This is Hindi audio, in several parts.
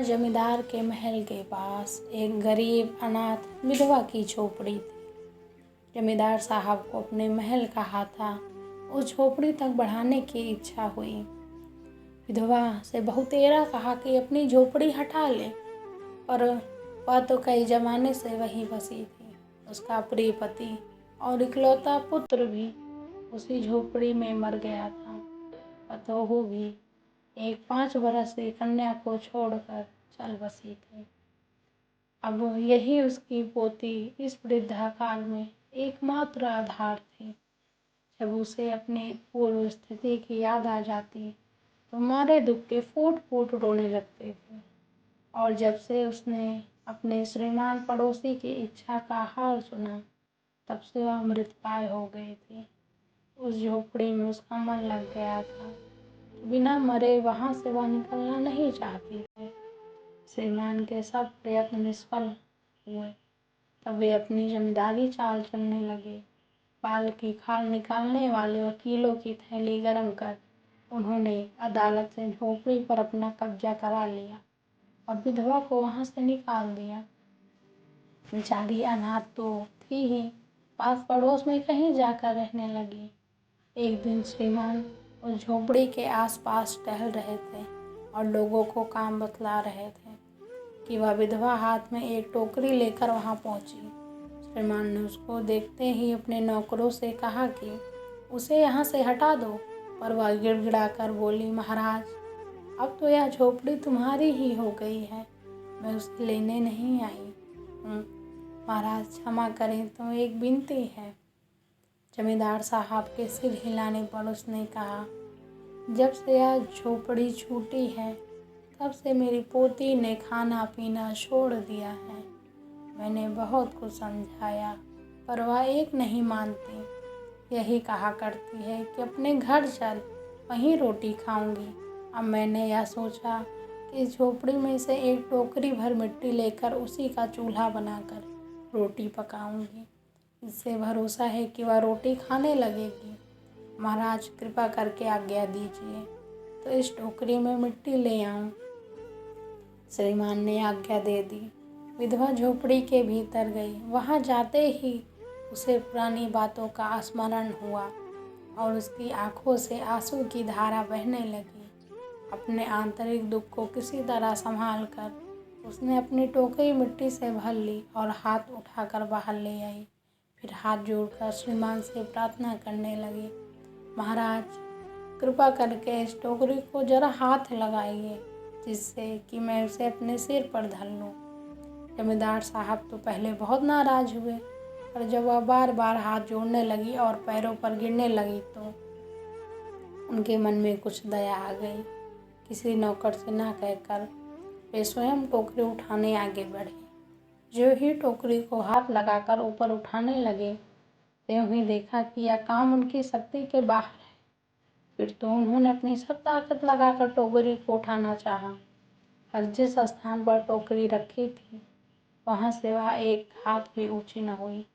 जमींदार के महल के पास एक गरीब अनाथ विधवा की झोपड़ी थी। जमींदार साहब को अपने महल का हाथा उस झोपड़ी तक बढ़ाने की इच्छा हुई। विधवा से बहुतेरा कहा कि अपनी झोपड़ी हटा ले, पर वह तो कई जमाने से वहीं बसी थी। उसका प्रिय पति और इकलौता पुत्र भी उसी झोपड़ी में मर गया था। पतोहू भी एक 5 बरस की कन्या को छोड़कर चल बसी थी। अब यही उसकी पोती इस वृद्धा काल में एकमात्र आधार थी। जब उसे अपनी पूर्व स्थिति की याद आ जाती तो मारे दुख के फूट फूट रोने लगते थे। और जब से उसने अपने श्रीमान पड़ोसी की इच्छा का हाल सुना, तब से वह मृतप्राय हो गई थी। उस झोपड़ी में उसका मन लग गया था। बिना मरे वहां से वह निकलना नहीं चाहती थी। श्रीमान के सब प्रयत्न निष्फल हुए। तब वे अपनी जमींदारी चाल चलने लगे। बाल की खाल निकालने वाले वकीलों की थैली गरम कर उन्होंने अदालत से झोपड़ी पर अपना कब्जा करा लिया और विधवा को वहां से निकाल दिया। बेचारी अनाथ तो थी ही, पास पड़ोस में कहीं जाकर रहने लगी। एक दिन श्रीमान उस झोपड़ी के आसपास टहल रहे थे और लोगों को काम बतला रहे थे कि वह विधवा हाथ में एक टोकरी लेकर वहां पहुंची। श्रीमान ने उसको देखते ही अपने नौकरों से कहा कि उसे यहाँ से हटा दो, पर वह गिड़गिड़ाकर बोली, महाराज, अब तो यह झोपड़ी तुम्हारी ही हो गई है, मैं उसे लेने नहीं आई हूँ। महाराज क्षमा करें, तो एक विनती है। जमींदार साहब के सिर हिलाने पर उसने कहा, जब से यह झोपड़ी छूटी है तब से मेरी पोती ने खाना पीना छोड़ दिया है। मैंने बहुत कुछ समझाया, पर वह एक नहीं मानती। यही कहा करती है कि अपने घर चल, वहीं रोटी खाऊंगी। अब मैंने यह सोचा कि इस झोपड़ी में से एक टोकरी भर मिट्टी लेकर उसी का चूल्हा बनाकर रोटी पकाऊंगी। इससे भरोसा है कि वह रोटी खाने लगेगी। महाराज, कृपा करके आज्ञा दीजिए तो इस टोकरी में मिट्टी ले आऊं। श्रीमान ने आज्ञा दे दी। विधवा झोपड़ी के भीतर गई। वहां जाते ही उसे पुरानी बातों का स्मरण हुआ और उसकी आंखों से आंसू की धारा बहने लगी। अपने आंतरिक दुख को किसी तरह संभाल कर उसने अपनी टोकरी मिट्टी से भर ली और हाथ उठाकर बाहर ले आई। फिर हाथ जोड़कर श्रीमान से प्रार्थना करने लगी, महाराज, कृपा करके इस टोकरी को जरा हाथ लगाइए, जिससे कि मैं उसे अपने सिर पर धर लूँ। जमींदार साहब तो पहले बहुत नाराज हुए, पर जब वह बार बार हाथ जोड़ने लगी और पैरों पर गिरने लगी तो उनके मन में कुछ दया आ गई। किसी नौकर से ना कहकर वे स्वयं टोकरी उठाने आगे बढ़े। जो ही टोकरी को हाथ लगाकर ऊपर उठाने लगे, त्यों ही देखा कि यह काम उनकी शक्ति के बाहर है। फिर तो उन्होंने अपनी सब ताकत लगाकर टोकरी को उठाना चाहा, और जिस स्थान पर टोकरी रखी थी वहां से वह एक हाथ भी ऊंची न हुई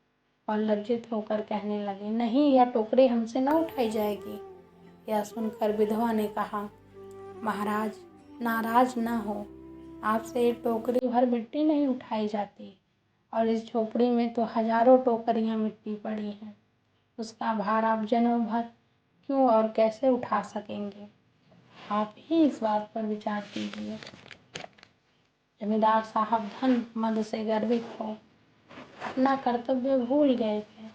और लज्जित होकर कहने लगे, नहीं, यह टोकरी हमसे न उठाई जाएगी। यह सुनकर विधवा ने कहा, महाराज, नाराज न हो, आपसे एक टोकरी भर मिट्टी नहीं उठाई जाती, और इस झोपड़ी में तो हजारों टोकरियां मिट्टी पड़ी हैं। उसका भार आप जन्म भर क्यों और कैसे उठा सकेंगे? आप ही इस बात पर विचार कीजिए। जमींदार साहब धन मद से गर्वित हो अपना कर्तव्य भूल गए थे,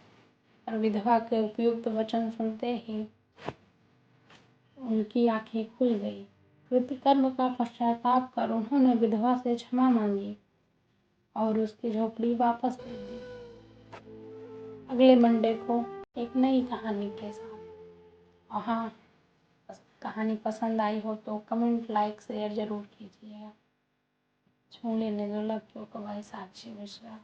और विधवा के उपयुक्त वचन सुनते ही उनकी आंखें खुल गई। कृत कर्म का पश्चाताप कर उन्होंने विधवा से क्षमा मांगी और उसकी झोपड़ी वापस दे दी। अगले मंडे को एक नई कहानी के साथ। और हाँ, कहानी पसंद आई हो तो कमेंट, लाइक, शेयर जरूर कीजिएगा। छू लेने दो लड़कियों को भाई साक्षी मिश्रा।